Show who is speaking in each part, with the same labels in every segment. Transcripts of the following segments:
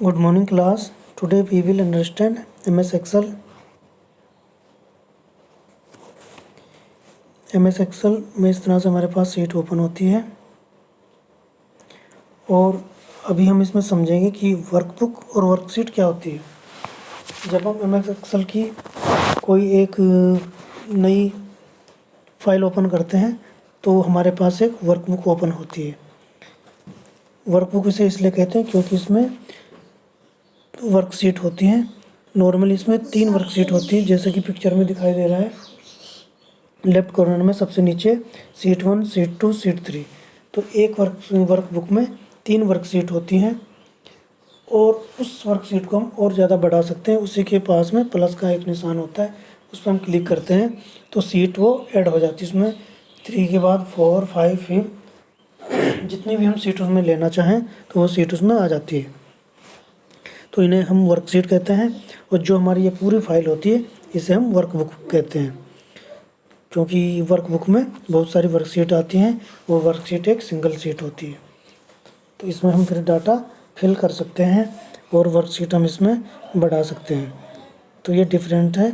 Speaker 1: Good morning class. Today we will understand MS Excel. MS Excel में इस तरह से हमारे पास शीट ओपन होती है और अभी हम इसमें समझेंगे कि वर्कबुक और वर्कशीट क्या होती है। जब हम MS Excel की कोई एक नई फाइल ओपन करते हैं तो हमारे पास एक वर्कबुक ओपन होती है। वर्कबुक इसे इसलिए कहते हैं क्योंकि इसमें वर्कशीट होती हैं। नॉर्मली इसमें 3 वर्कशीट होती हैं, जैसे कि पिक्चर में दिखाई दे रहा है। लेफ्ट कॉर्नर में सबसे नीचे शीट 1, शीट 2, शीट 3। तो एक वर्कबुक में 3 वर्कशीट होती हैं और उस वर्कशीट को हम और ज़्यादा बढ़ा सकते हैं। उसी के पास में प्लस का एक निशान होता है, उस पर हम क्लिक करते हैं तो शीट वो ऐड हो जाती है। इसमें 3 के बाद 4, 5, फिर जितनी भी हम सीट उसमें लेना चाहें तो वो सीट उसमें आ जाती है। तो इन्हें हम वर्कशीट कहते हैं और जो हमारी ये पूरी फाइल होती है इसे हम वर्कबुक कहते हैं, क्योंकि वर्कबुक में बहुत सारी वर्कशीट आती हैं। वो वर्कशीट एक सिंगल शीट होती है, तो इसमें हम फिर डाटा फिल कर सकते हैं और वर्कशीट हम इसमें बढ़ा सकते हैं। तो ये डिफरेंट है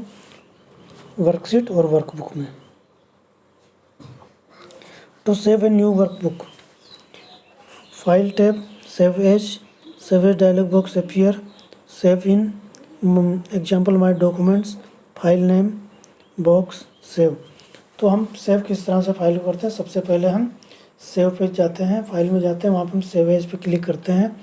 Speaker 1: वर्कशीट और वर्कबुक में। To save a new workbook, file tab, save as dialog box appear, save in example My Documents, file name, box, save. तो हम सेव किस तरह से फाइल को करते हैं। सबसे पहले हम सेव पे जाते हैं, फाइल में जाते हैं, वहाँ पर हम सेव एज पे क्लिक करते हैं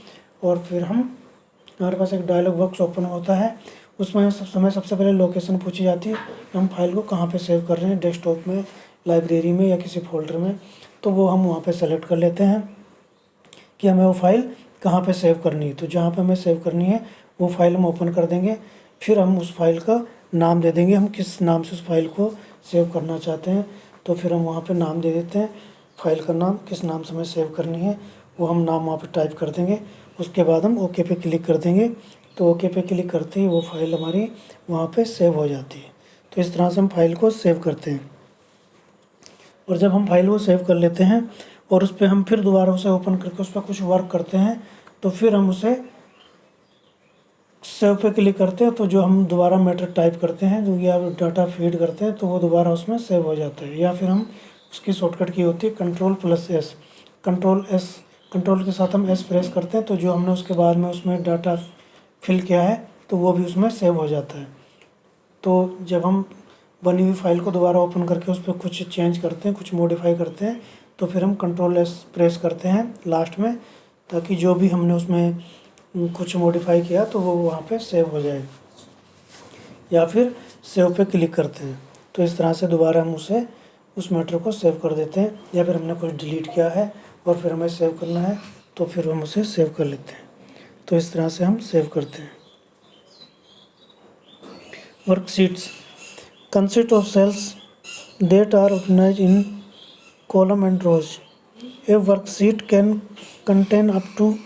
Speaker 1: और फिर हमारे पास एक डायलॉग बॉक्स ओपन होता है। उसमें सबसे पहले लोकेशन पूछी जाती है कि हम फाइल को कहाँ पे सेव कर रहे हैं, डेस्कटॉप में, लाइब्रेरी में या किसी फोल्डर में। तो वो हम वहाँ पे सेलेक्ट कर लेते हैं कि हमें वो फाइल कहाँ पे सेव करनी है। तो जहाँ पे हमें सेव करनी है वो फाइल हम ओपन कर देंगे। फिर हम उस फाइल का नाम दे देंगे, हम किस नाम से उस फाइल को सेव करना चाहते हैं। तो फिर हम वहाँ पे नाम दे देते हैं, फाइल का नाम, किस नाम से हमें सेव करनी है वो हम नाम वहाँ पे टाइप कर देंगे। उसके बाद हम ओके पे क्लिक कर देंगे। तो ओके पे क्लिक करते ही वो फाइल हमारी वहाँ पे सेव हो जाती है। तो इस तरह से हम फाइल को सेव करते हैं। और जब हम फाइल को सेव कर लेते हैं और उस पर हम फिर दोबारा उसे ओपन करके उस पर कुछ वर्क करते हैं, तो फिर हम उसे सेव पे क्लिक करते हैं। तो जो हम दोबारा मैटर टाइप करते हैं जो या डाटा फीड करते हैं तो वो दोबारा उसमें सेव हो जाता है। या फिर हम उसकी शॉर्टकट की होती है कंट्रोल+S। कंट्रोल के साथ हम S प्रेस करते हैं तो जो हमने उसके बाद में उसमें डाटा फिल किया है तो वो भी उसमें सेव हो जाता है। तो जब हम बनी हुई फाइल को दोबारा ओपन करके उस पर कुछ चेंज करते हैं, कुछ मॉडिफाई करते हैं, तो फिर हम कंट्रोल+S प्रेस करते हैं लास्ट में, ताकि जो भी हमने उसमें कुछ मॉडिफाई किया तो वो वहाँ पे सेव हो जाए। या फिर सेव पे क्लिक करते हैं तो इस तरह से दोबारा हम उस मैटर को सेव कर देते हैं। या फिर हमने कुछ डिलीट किया है और फिर हमें सेव करना है तो फिर हम उसे सेव कर लेते हैं। तो इस तरह से हम सेव करते हैं। Worksheets consist of cells that are organized in column and rows. A worksheet can contain up to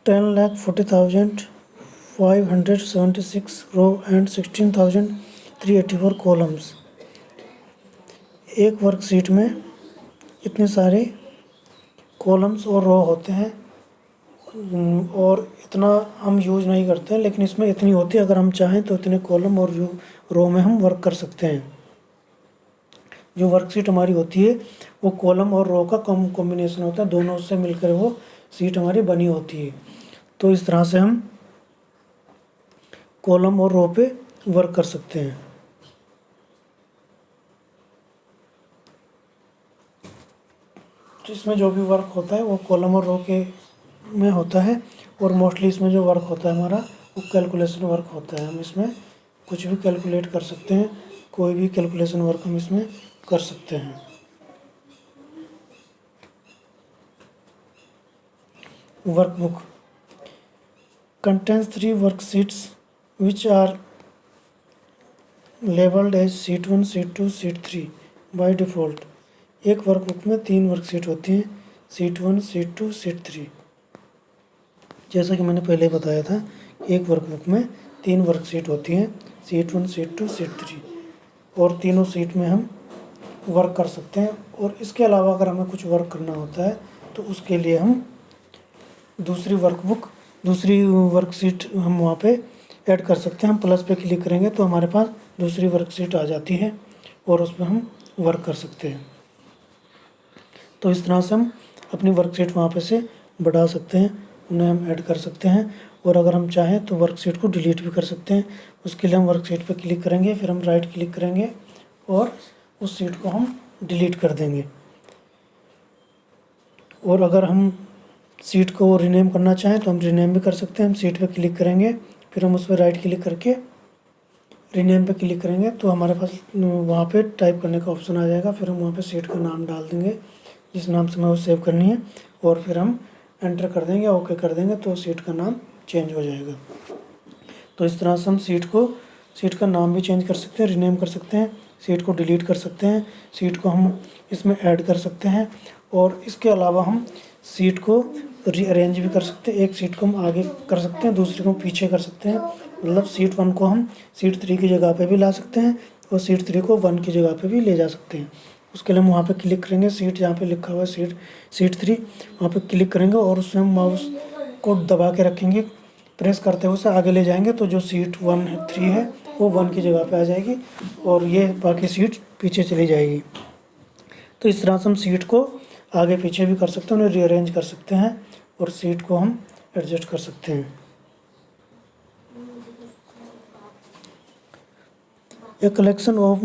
Speaker 1: 10,40,576 row and 16,384 columns. एक वर्कशीट में इतने सारे कॉलम्स और रो होते हैं और इतना हम यूज़ नहीं करते हैं, लेकिन इसमें इतनी होती है। अगर हम चाहें तो इतने कॉलम और रो में हम वर्क कर सकते हैं। जो वर्कशीट हमारी होती है वो कॉलम और रो का कॉम्बिनेशन होता है, दोनों से मिलकर वो शीट हमारी बनी होती है। तो इस तरह से हम कॉलम और रो पे वर्क कर सकते हैं। तो इसमें जो भी वर्क होता है वो कॉलम और रो के में होता है और मोस्टली इसमें जो वर्क होता है हमारा वो कैलकुलेशन वर्क होता है। हम इसमें कुछ भी कैलकुलेट कर सकते हैं, कोई भी कैलकुलेशन वर्क हम इसमें कर सकते हैं। Workbook contains 3 worksheets which are labeled as sheet 1, sheet 2, sheet 3 by default। एक वर्कबुक में 3 वर्कशीट होती हैं, sheet 1, sheet 2, sheet 3। जैसा कि मैंने पहले बताया था, एक वर्कबुक में 3 वर्कशीट होती हैं, sheet 1, sheet 2, sheet 3। और तीनों शीट में हम वर्क कर सकते हैं। और इसके अलावा अगर हमें कुछ वर्क करना होता है तो उसके लिए हम दूसरी वर्कशीट हम वहाँ पे ऐड कर सकते हैं। हम प्लस पे क्लिक करेंगे तो हमारे पास दूसरी वर्कशीट आ जाती है और उस पर हम वर्क कर सकते हैं। तो इस तरह से हम अपनी वर्कशीट वहाँ पे से बढ़ा सकते हैं, उन्हें हम ऐड कर सकते हैं। और अगर हम चाहें तो वर्कशीट को डिलीट भी कर सकते हैं। उसके लिए हम वर्कशीट पर क्लिक करेंगे, फिर हम राइट क्लिक करेंगे और उस शीट को हम डिलीट कर देंगे। और अगर हम शीट को रीनेम करना चाहें तो हम रीनेम भी कर सकते हैं। हम शीट पे क्लिक करेंगे, फिर हम उस पर राइट क्लिक करके रीनेम पे क्लिक करेंगे तो हमारे पास वहाँ पे टाइप करने का ऑप्शन आ जाएगा। फिर हम वहाँ पे शीट का नाम डाल देंगे जिस नाम से हमें वो सेव करनी है और फिर हम एंटर कर देंगे, ओके कर देंगे तो शीट का नाम चेंज हो जाएगा। तो इस तरह से हम शीट का नाम भी चेंज कर सकते हैं, रीनेम कर सकते हैं, शीट को डिलीट कर सकते हैं, शीट को हम इसमें ऐड कर सकते हैं। और इसके अलावा हम शीट को रीअरेंज भी कर सकते हैं। एक शीट को हम आगे कर सकते हैं, दूसरी को पीछे कर सकते हैं। मतलब शीट 1 को हम शीट 3 की जगह पे भी ला सकते हैं और शीट 3 को 1 की जगह पे भी ले जा सकते हैं। उसके लिए हम वहाँ पे क्लिक करेंगे, शीट जहाँ पे लिखा हुआ है शीट 3 वहाँ पे क्लिक करेंगे और उसमें हम माउस को दबा के रखेंगे, प्रेस करते हुए उसे आगे ले जाएंगे तो जो शीट 3 है वो 1 की जगह पे आ जाएगी और ये बाकी शीट पीछे चली जाएगी। तो इस तरह से हम शीट को आगे पीछे भी कर सकते हैं, उन्हें रीअरेंज कर सकते हैं और शीट को हम एडजस्ट कर सकते हैं। A collection of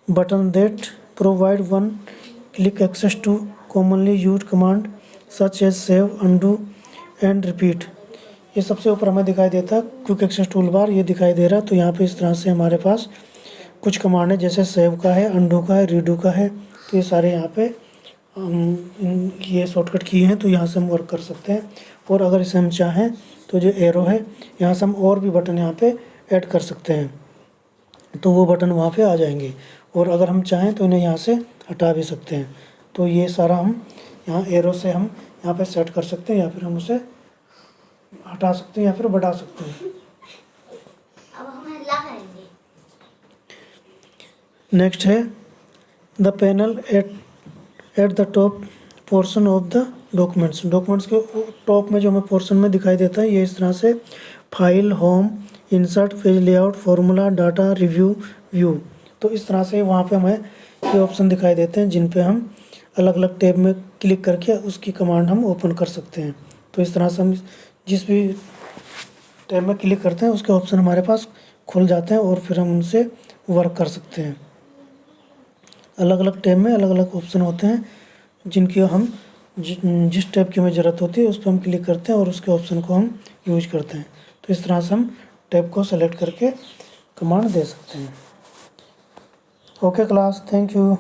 Speaker 1: buttons that provide one click access to commonly used command such as save, undo and repeat। ये सबसे ऊपर हमें दिखाई देता है क्विक एक्सेस टूल बार, ये दिखाई दे रहा है। तो यहाँ पे इस तरह से हमारे पास कुछ कमांड है, जैसे सेव का है, अंडू का है, रीडू का है। तो ये सारे यहाँ पे ये शॉर्टकट की हैं तो यहाँ से हम वर्क कर सकते हैं। और अगर इसे हम चाहें तो जो एरो है यहाँ से हम और भी बटन यहाँ पे ऐड कर सकते हैं तो वो बटन वहाँ पे आ जाएंगे। और अगर हम चाहें तो इन्हें यहाँ से हटा भी सकते हैं। तो ये सारा हम यहाँ एरो से हम यहाँ पे सेट कर सकते हैं या फिर हम उसे हटा सकते हैं या फिर बढ़ा सकते हैं।
Speaker 2: अब हम हल्ला करेंगे।
Speaker 1: नेक्स्ट है the panel at the top portion of the documents. Documents के टॉप में जो हमें पोर्शन में दिखाई देता है ये इस तरह से file, home, insert, page layout, formula, data, review, view. तो इस तरह से वहाँ पे हमें ये ऑप्शन दिखाई देते हैं जिन पे हम अलग अलग टैब में क्लिक करके उसकी कमांड हम ओपन कर सकते हैं। तो इस तरह से हम जिस भी टैब में क्लिक करते हैं उसके ऑप्शन हमारे पास खुल जाते हैं और फिर हम उनसे वर्क कर सकते हैं। अलग अलग टैब में अलग अलग ऑप्शन होते हैं जिनकी हम जिस टैब की हमें ज़रूरत होती है उस पर हम क्लिक करते हैं और उसके ऑप्शन को हम यूज करते हैं। तो इस तरह से हम टैब को सेलेक्ट करके कमांड दे सकते हैं। Okay class, thank you.